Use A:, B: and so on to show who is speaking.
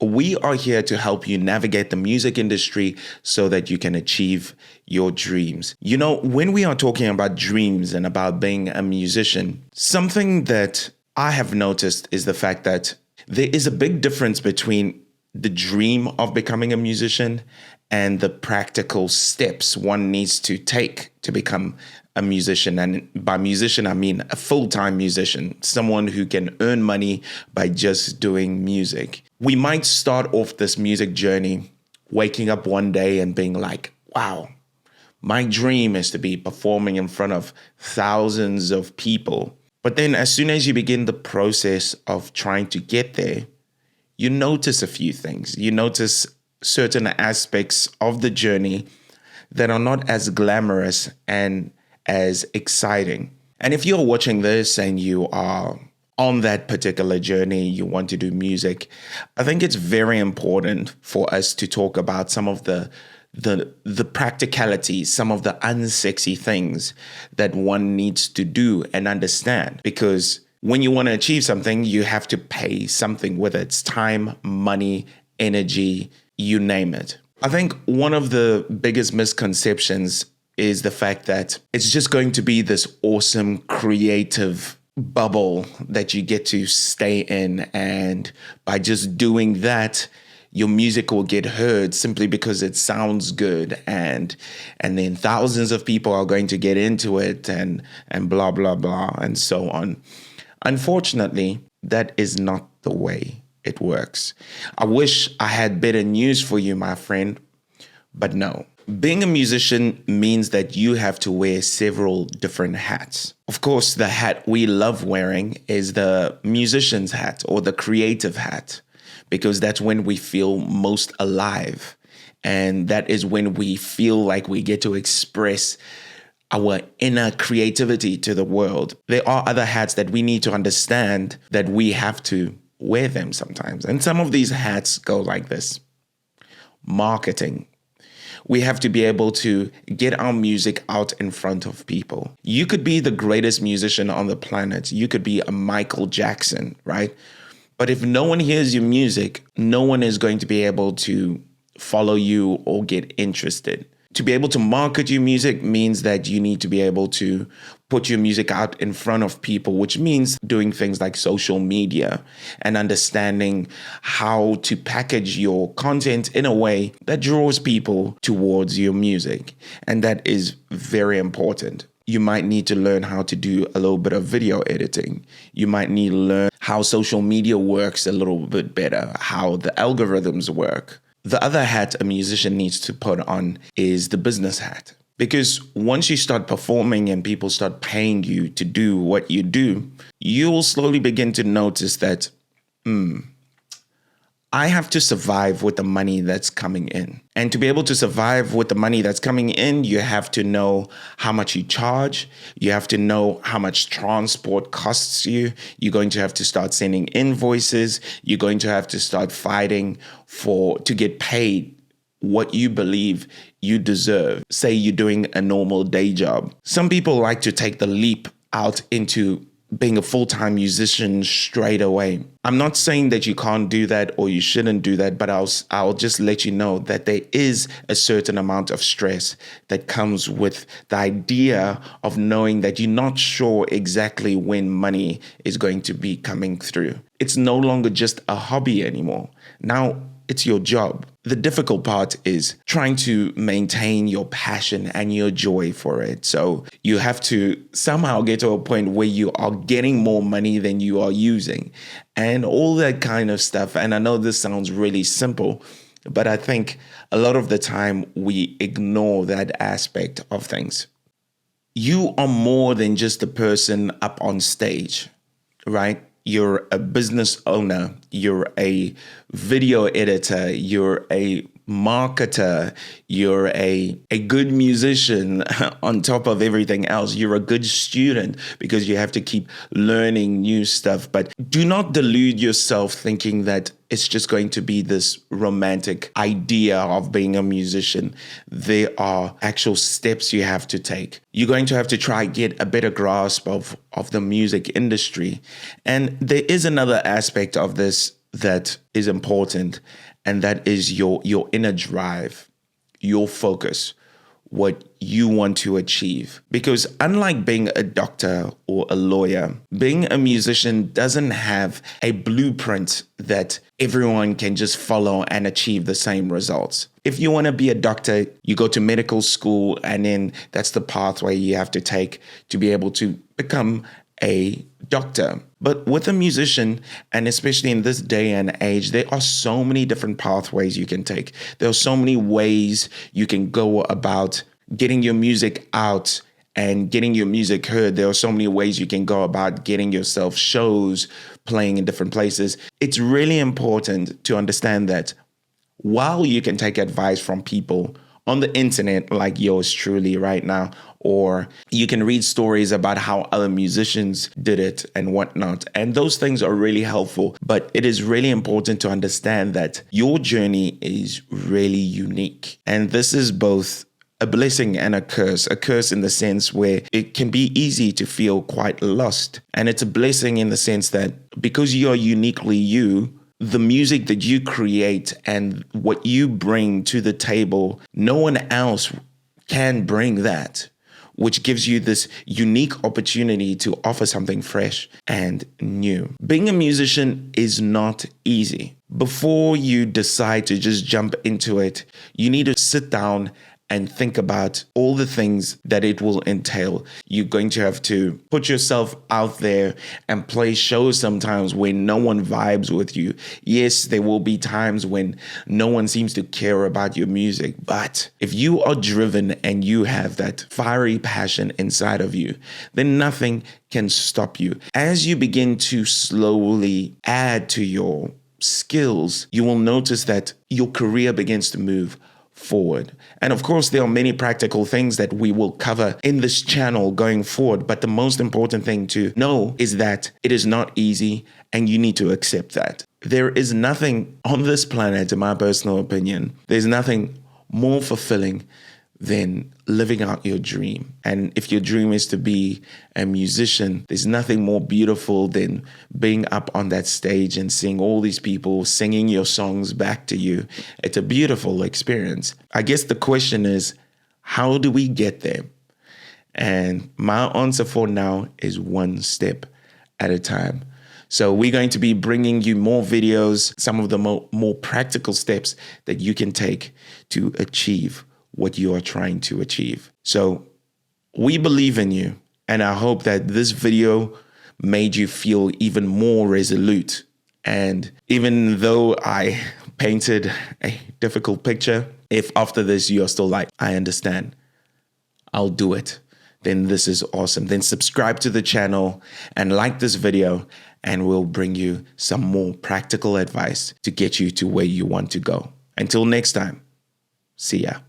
A: We are here to help you navigate the music industry so that you can achieve your dreams. You know, when we are talking about dreams and about being a musician, something that I have noticed is the fact that there is a big difference between the dream of becoming a musician and the practical steps one needs to take to become a musician. And by musician, I mean a full-time musician, someone who can earn money by just doing music. We might start off this music journey waking up one day and being like, wow, my dream is to be performing in front of thousands of people. But then as soon as you begin the process of trying to get there, you notice a few things. You notice certain aspects of the journey that are not as glamorous and as exciting. And if you're watching this and you are on that particular journey, you want to do music, I think it's very important for us to talk about some of the practicalities, some of the unsexy things that one needs to do and understand. Because when you want to achieve something, you have to pay something, whether it's time, money, energy, you name it. I think one of the biggest misconceptions is the fact that it's just going to be this awesome creative bubble that you get to stay in. And by just doing that, your music will get heard simply because it sounds good. And then thousands of people are going to get into it and blah, blah, blah, and so on. Unfortunately, that is not the way it works. I wish I had better news for you, my friend, but no. Being a musician means that you have to wear several different hats. Of course, the hat we love wearing is the musician's hat or the creative hat, because that's when we feel most alive. And that is when we feel like we get to express our inner creativity to the world. There are other hats that we need to understand that we have to wear them sometimes. And some of these hats go like this. Marketing. We have to be able to get our music out in front of people. You could be the greatest musician on the planet. You could be a Michael Jackson, right? But if no one hears your music, no one is going to be able to follow you or get interested. To be able to market your music means that you need to be able to put your music out in front of people, which means doing things like social media and understanding how to package your content in a way that draws people towards your music. And that is very important. You might need to learn how to do a little bit of video editing. You might need to learn how social media works a little bit better, how the algorithms work. The other hat a musician needs to put on is the business hat. Because once you start performing and people start paying you to do what you do, you will slowly begin to notice that, I have to survive with the money that's coming in. And to be able to survive with the money that's coming in, you have to know how much you charge. You have to know how much transport costs you. You're going to have to start sending invoices. You're going to have to start fighting to get paid what you believe you deserve. Say you're doing a normal day job. Some people like to take the leap out into being a full-time musician straight away. I'm not saying that you can't do that or you shouldn't do that, but I'll just let you know that there is a certain amount of stress that comes with the idea of knowing that you're not sure exactly when money is going to be coming through. It's no longer just a hobby anymore. Now it's your job. The difficult part is trying to maintain your passion and your joy for it. So you have to somehow get to a point where you are getting more money than you are using and all that kind of stuff. And I know this sounds really simple, but I think a lot of the time we ignore that aspect of things. You are more than just a person up on stage, right? You're a business owner, you're a video editor, you're a marketer, you're a good musician on top of everything else. You're a good student because you have to keep learning new stuff. But do not delude yourself thinking that it's just going to be this romantic idea of being a musician. There are actual steps you have to take. You're going to have to try get a better grasp of the music industry. And there is another aspect of this that is important, and that is your inner drive, your focus, what you want to achieve. Because unlike being a doctor or a lawyer, being a musician doesn't have a blueprint that everyone can just follow and achieve the same results. If you want to be a doctor, you go to medical school, and then that's the pathway you have to take to be able to become a doctor. But with a musician, and especially in this day and age, there are so many different pathways you can take. There are so many ways you can go about getting your music out and getting your music heard. There are so many ways you can go about getting yourself shows, playing in different places. It's really important to understand that while you can take advice from people on the internet like yours truly right now, or you can read stories about how other musicians did it and whatnot, and those things are really helpful. But it is really important to understand that your journey is really unique. And this is both a blessing and a curse in the sense where it can be easy to feel quite lost. And it's a blessing in the sense that because you are uniquely you, the music that you create and what you bring to the table, no one else can bring that, which gives you this unique opportunity to offer something fresh and new. Being a musician is not easy. Before you decide to just jump into it, you need to sit down and think about all the things that it will entail. You're going to have to put yourself out there and play shows sometimes when no one vibes with you. Yes, there will be times when no one seems to care about your music, but if you are driven and you have that fiery passion inside of you, then nothing can stop you. As you begin to slowly add to your skills, you will notice that your career begins to move forward. And of course, there are many practical things that we will cover in this channel going forward. But the most important thing to know is that it is not easy, and you need to accept that. There is nothing on this planet, in my personal opinion, there's nothing more fulfilling than living out your dream. And if your dream is to be a musician, there's nothing more beautiful than being up on that stage and seeing all these people singing your songs back to you. It's a beautiful experience. I guess the question is, how do we get there? And my answer for now is one step at a time. So we're going to be bringing you more videos, some of the more practical steps that you can take to achieve what you are trying to achieve. So we believe in you, and I hope that this video made you feel even more resolute. And even though I painted a difficult picture, if after this you are still like, I understand, I'll do it, then this is awesome. Then subscribe to the channel and like this video, and we'll bring you some more practical advice to get you to where you want to go. Until next time, see ya.